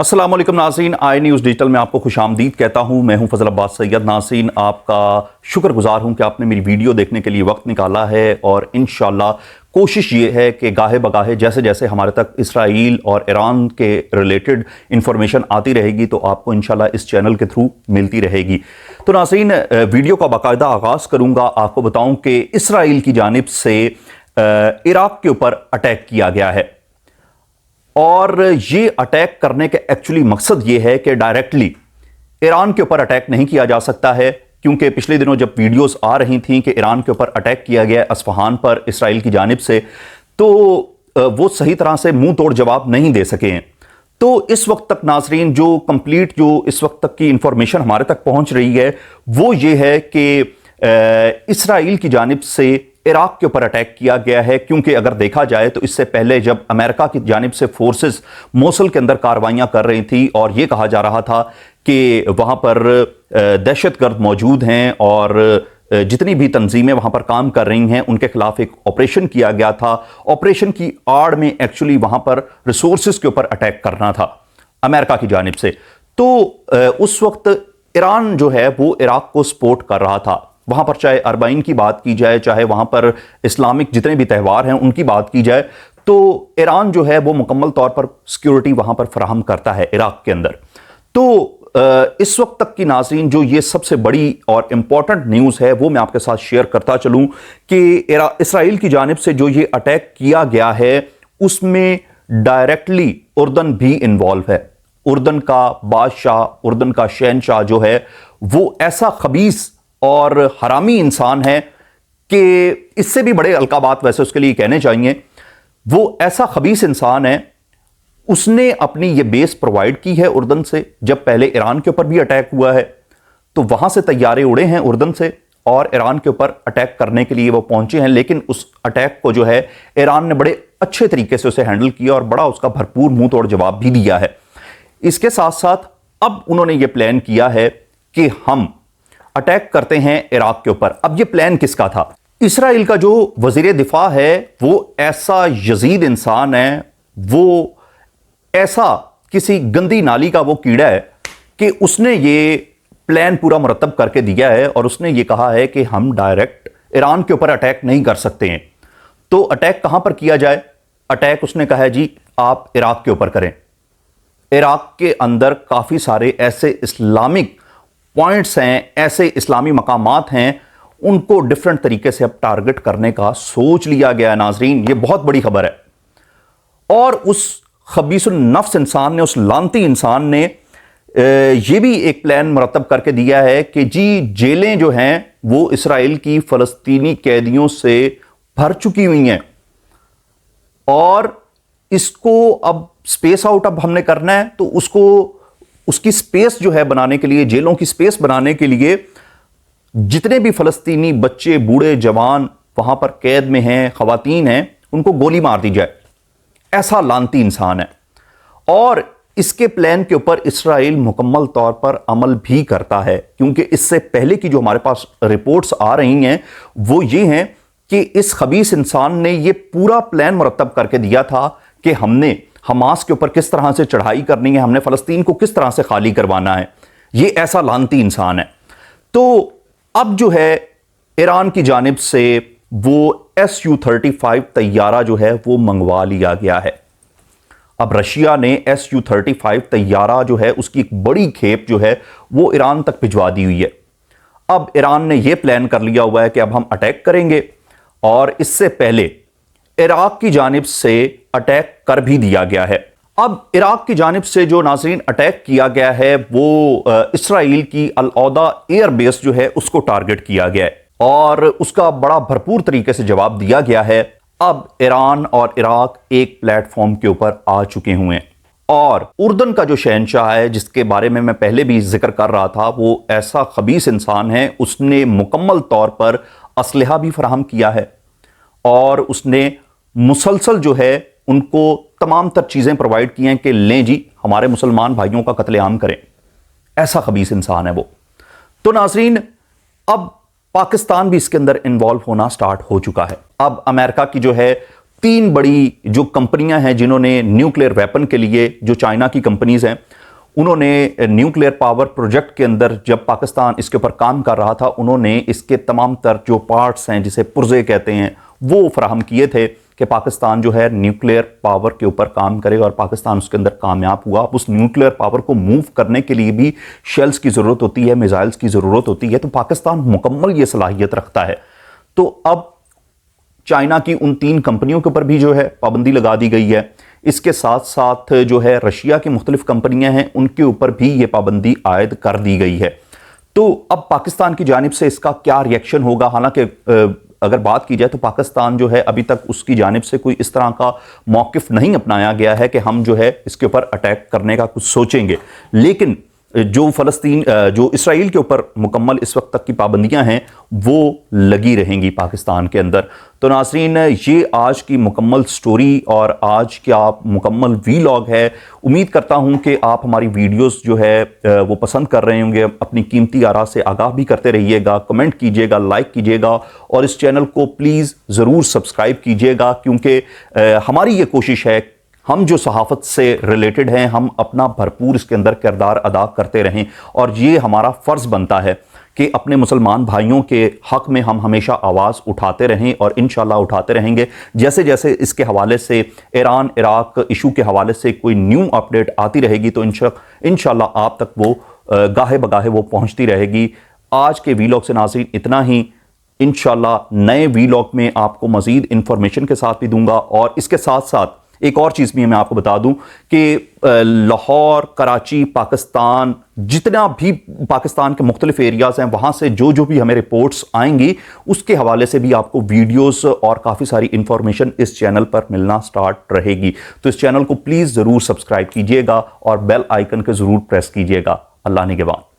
अस्सलाम वालेकुम नाज़रीन, आई न्यूज़ डिजिटल में आपको खुश आमदीद कहता हूँ। मैं हूँ फजल अब्बास सैयद। नाज़रीन, आपका शुक्रगुजार हूँ कि आपने मेरी वीडियो देखने के लिए वक्त निकाला है और इंशाअल्लाह कोशिश ये है कि गाहे बगाहे जैसे जैसे हमारे तक इसराइल और ईरान के रिलेटेड इंफॉर्मेशन आती रहेगी तो आपको इंशाअल्लाह इस चैनल के थ्रू मिलती रहेगी। तो नाज़रीन, वीडियो का बाकायदा आगाज़ करूँगा। आपको बताऊँ कि इसराइल की जानिब से इराक के ऊपर अटैक किया गया है और ये अटैक करने के एक्चुअली मकसद ये है कि डायरेक्टली ईरान के ऊपर अटैक नहीं किया जा सकता है, क्योंकि पिछले दिनों जब वीडियोस आ रही थी कि ईरान के ऊपर अटैक किया गया अस्फहान पर इसराइल की जानिब से, तो वो सही तरह से मुंह तोड़ जवाब नहीं दे सके हैं। तो इस वक्त तक नाजरीन जो इस वक्त तक की इंफॉर्मेशन हमारे तक पहुंच रही है वो ये है कि इसराइल की जानिब से इराक के ऊपर अटैक किया गया है, क्योंकि अगर देखा जाए तो इससे पहले जब अमेरिका की जानिब से फोर्सेस मोसुल के अंदर कार्रवाइयां कर रही थी और ये कहा जा रहा था कि वहां पर दहशतगर्द मौजूद हैं और जितनी भी तंजीमें वहां पर काम कर रही हैं उनके खिलाफ एक ऑपरेशन किया गया था। ऑपरेशन की आड़ में एक्चुअली वहां पर रिसोर्सेज के ऊपर अटैक करना था अमेरिका की जानिब से। तो उस वक्त ईरान जो है वो इराक को सपोर्ट कर रहा था। वहां पर चाहे अरबाइन की बात की जाए, चाहे वहां पर इस्लामिक जितने भी त्यौहार हैं उनकी बात की जाए, तो ईरान जो है वो मुकम्मल तौर पर सिक्योरिटी वहां पर फराहम करता है इराक के अंदर। तो इस वक्त तक की नाज़रीन जो ये सबसे बड़ी और इंपॉर्टेंट न्यूज़ है वो मैं आपके साथ शेयर करता चलूं कि इसराइल की जानिब से जो ये अटैक किया गया है उसमें डायरेक्टली उर्दन भी इन्वॉल्व है। उर्दन का बादशाह, उर्दन का शहनशाह जो है वो ऐसा खबीस और हरामी इंसान है कि इससे भी बड़े अलकाबात वैसे उसके लिए कहने चाहिए। वो ऐसा खबीस इंसान है, उसने अपनी ये बेस प्रोवाइड की है उर्दन से। जब पहले ईरान के ऊपर भी अटैक हुआ है तो वहां से तैयारे उड़े हैं उर्दन से और ईरान के ऊपर अटैक करने के लिए वो पहुंचे हैं, लेकिन उस अटैक को जो है ईरान ने बड़े अच्छे तरीके से उसे हैंडल किया और बड़ा उसका भरपूर मुंह तोड़ जवाब भी दिया है। इसके साथ साथ अब उन्होंने ये प्लान किया है कि हम अटैक करते हैं इराक के ऊपर। अब ये प्लान किसका था? इसराइल का जो वजीर दिफा है वो ऐसा यजीद इंसान है, वो ऐसा किसी गंदी नाली का वो कीड़ा है कि उसने ये प्लान पूरा मुरतब करके दिया है और उसने ये कहा है कि हम डायरेक्ट ईरान के ऊपर अटैक नहीं कर सकते हैं। तो अटैक कहां पर किया जाए? अटैक उसने कहा है जी आप इराक के ऊपर करें। इराक के अंदर काफी सारे ऐसे इस्लामिक पॉइंट्स हैं, ऐसे इस्लामी मकामात हैं, उनको डिफरेंट तरीके से अब टारगेट करने का सोच लिया गया। नाजरीन, ये बहुत बड़ी खबर है। और उस खबीसुन नफ्स इंसान ने, उस लानती इंसान ने ये भी एक प्लान मुरतब करके दिया है कि जी जेलें जो हैं वो इसराइल की फलस्तीनी कैदियों से भर चुकी हुई हैं और इसको अब स्पेस आउट अब हमने करना है। तो उसकी स्पेस जो है बनाने के लिए, जेलों की स्पेस बनाने के लिए जितने भी फलस्तीनी बच्चे, बूढ़े, जवान वहां पर कैद में हैं, खवातीन हैं, उनको गोली मार दी जाए। ऐसा लानती इंसान है और इसके प्लान के ऊपर इसराइल मुकम्मल तौर पर अमल भी करता है, क्योंकि इससे पहले की जो हमारे पास रिपोर्ट्स आ रही हैं वो ये हैं कि इस खबीस इंसान ने ये पूरा प्लान मुरतब करके दिया था कि हमने हमास के ऊपर किस तरह से चढ़ाई करनी है, हमने फलस्तीन को किस तरह से खाली करवाना है। ये ऐसा लानती इंसान है। तो अब जो है ईरान की जानिब से वो Su-35 तैयारा जो है वो मंगवा लिया गया है। अब रशिया ने Su-35 तैयारा जो है उसकी एक बड़ी खेप जो है वो ईरान तक भिजवा दी हुई है। अब ईरान ने यह प्लान कर लिया हुआ है कि अब हम अटैक करेंगे और इससे पहले इराक की जानिब से अटैक कर भी दिया गया है। अब इराक की जानिब से जो नाज़रीन अटैक किया गया है वो इसराइल की अल-औदा एयर बेस जो है उसको टारगेट किया गया है और उसका बड़ा भरपूर तरीके से जवाब दिया गया है। अब ईरान और इराक एक प्लेटफॉर्म के ऊपर आ चुके हुए हैं और उर्दन का जो शहनशाह है, जिसके बारे में मैं पहले भी जिक्र कर रहा था, वो ऐसा खबीस इंसान है। उसने मुकम्मल तौर पर असलहा भी फराहम किया है और उसने मुसलसल जो है उनको तमाम तर चीज़ें प्रोवाइड की हैं कि लें जी हमारे मुसलमान भाइयों का कत्लेआम करें। ऐसा खबीस इंसान है वो। तो नाजरीन, अब पाकिस्तान भी इसके अंदर इन्वॉल्व होना स्टार्ट हो चुका है। अब अमेरिका की जो है 3 बड़ी जो कंपनियां हैं जिन्होंने न्यूक्लियर वेपन के लिए, जो चाइना की कंपनीज हैं, उन्होंने न्यूक्लियर पावर प्रोजेक्ट के अंदर जब पाकिस्तान इसके ऊपर काम कर रहा था, उन्होंने इसके तमाम तर जो पार्ट्स हैं जिसे पुर्जे कहते हैं वो फराहम किए थे कि पाकिस्तान जो है न्यूक्लियर पावर के ऊपर काम करे, और पाकिस्तान उसके अंदर कामयाब हुआ। अब उस न्यूक्लियर पावर को मूव करने के लिए भी शेल्स की ज़रूरत होती है, मिसाइल्स की ज़रूरत होती है, तो पाकिस्तान मुकम्मल ये सलाहियत रखता है। तो अब चाइना की उन 3 कंपनियों के ऊपर भी जो है पाबंदी लगा दी गई है। इसके साथ साथ जो है रशिया की मुख्तलिफ कंपनियां हैं उनके ऊपर भी ये पाबंदी आयद कर दी गई है। तो अब पाकिस्तान की जानिब से इसका क्या रिएक्शन होगा? हालांकि अगर बात की जाए तो पाकिस्तान जो है अभी तक उसकी जानिब से कोई इस तरह का मौक़िफ़ नहीं अपनाया गया है कि हम जो है इसके ऊपर अटैक करने का कुछ सोचेंगे। लेकिन जो इसराइल के ऊपर मुकम्मल इस वक्त तक की पाबंदियां हैं वो लगी रहेंगी पाकिस्तान के अंदर। तो नाज़रीन, ये आज की मुकम्मल स्टोरी और आज का मुकम्मल वीलॉग है। उम्मीद करता हूं कि आप हमारी वीडियोस जो है वो पसंद कर रहे होंगे। अपनी कीमती आरा से आगाह भी करते रहिएगा, कमेंट कीजिएगा, लाइक कीजिएगा और इस चैनल को प्लीज़ ज़रूर सब्सक्राइब कीजिएगा, क्योंकि हमारी ये कोशिश है हम जो सहाफ़त से रिलेटेड हैं हम अपना भरपूर इसके अंदर किरदार अदा करते रहें, और ये हमारा फ़र्ज़ बनता है कि अपने मुसलमान भाइयों के हक़ में हम हमेशा आवाज़ उठाते रहें, और इंशाअल्लाह उठाते रहेंगे। जैसे जैसे इसके हवाले से ईरान इराक इशू के हवाले से कोई न्यू अपडेट आती रहेगी तो इंशाअल्लाह आप तक वो गाहे बगाहे वो पहुँचती रहेगी। आज के वीलॉग से नाज़रीन इतना ही। इंशाअल्लाह नए वीलॉग में आपको मज़ीद इंफॉर्मेशन के साथ भी दूंगा, और इसके साथ साथ एक और चीज़ भी मैं आपको बता दूं कि लाहौर, कराची, पाकिस्तान, जितना भी पाकिस्तान के मुख्तलिफ एरियाज़ हैं वहाँ से जो भी हमें रिपोर्ट्स आएंगी उसके हवाले से भी आपको वीडियोस और काफ़ी सारी इंफॉर्मेशन इस चैनल पर मिलना स्टार्ट रहेगी। तो इस चैनल को प्लीज़ ज़रूर सब्सक्राइब कीजिएगा और बेल आइकन के ज़रूर प्रेस कीजिएगा। अल्लाह निगहबान।